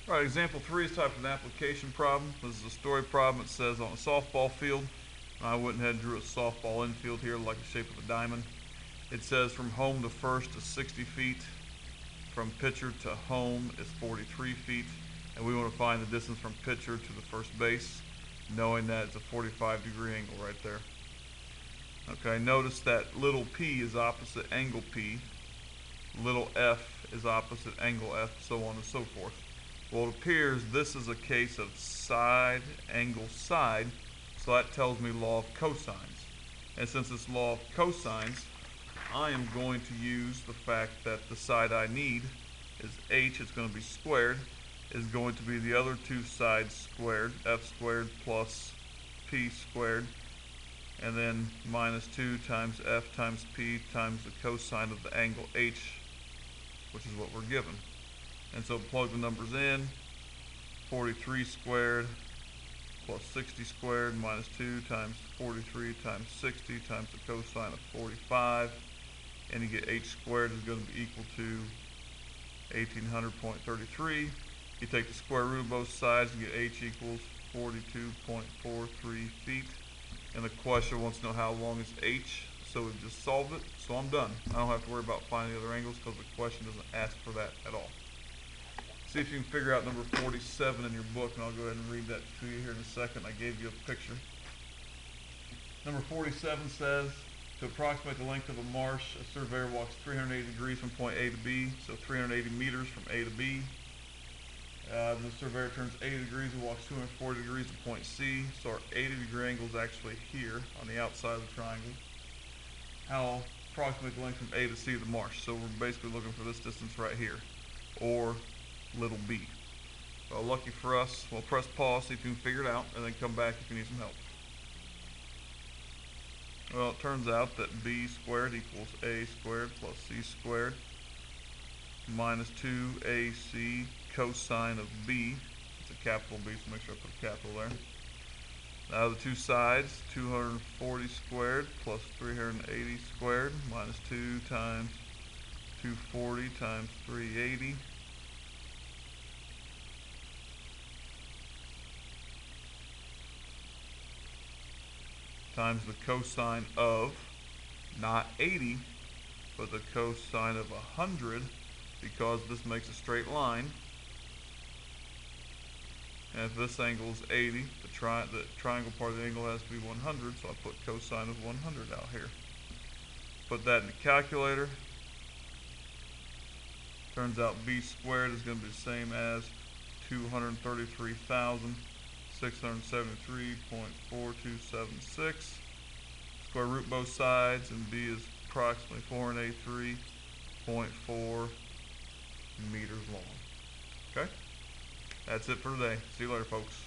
All right, example 3 is typed an application problem. This is a story problem. It says on a softball field, I went ahead and drew a softball infield here like the shape of a diamond. It says from home to first is 60 feet, from pitcher to home is 43 feet, and we want to find the distance from pitcher to the first base, knowing that it's a 45-degree angle right there. Okay, notice that little p is opposite angle p, little f is opposite angle f, so on and so forth. Well, it appears this is a case of side angle side, so that tells me law of cosines. And since it's law of cosines, I am going to use the fact that the side I need is h, it's going to be squared, is going to be the other two sides squared, f squared plus p squared, and then minus 2 times f times p times the cosine of the angle h, which is what we're given. And so plug the numbers in. 43 squared plus 60 squared minus 2 times 43 times 60 times the cosine of 45. And you get h squared is going to be equal to 1800.33. You take the square root of both sides and get h equals 42.43 feet. And the question wants to know how long is h, so we've just solved it. So I'm done. I don't have to worry about finding the other angles because the question doesn't ask for that at all. See if you can figure out number 47 in your book, and I'll go ahead and read that to you here in a second. I gave you a picture. Number 47 says, to approximate the length of a marsh, a surveyor walks 380 degrees from point A to B, so 380 meters from A to B. The surveyor turns 80 degrees and walks 240 degrees to point C, so our 80-degree angle is actually here on the outside of the triangle. How approximate the length from A to C of the marsh? So we're basically looking for this distance right here, or little b. Well, lucky for us, we'll press pause, see if you can figure it out, and then come back if you need some help. Well, it turns out that b squared equals a squared plus c squared minus 2ac cosine of b. It's a capital B, so make sure I put a capital there. Now the two sides, 240 squared plus 380 squared minus 2 times 240 times 380 times the cosine of, not 80, but the cosine of 100, because this makes a straight line. And if this angle is 80, the triangle part of the angle has to be 100, so I put cosine of 100 out here. Put that in the calculator. Turns out b squared is going to be the same as 233,673.4276. Square root both sides, and b is approximately 483.4 meters long. Okay? That's it for today. See you later, folks.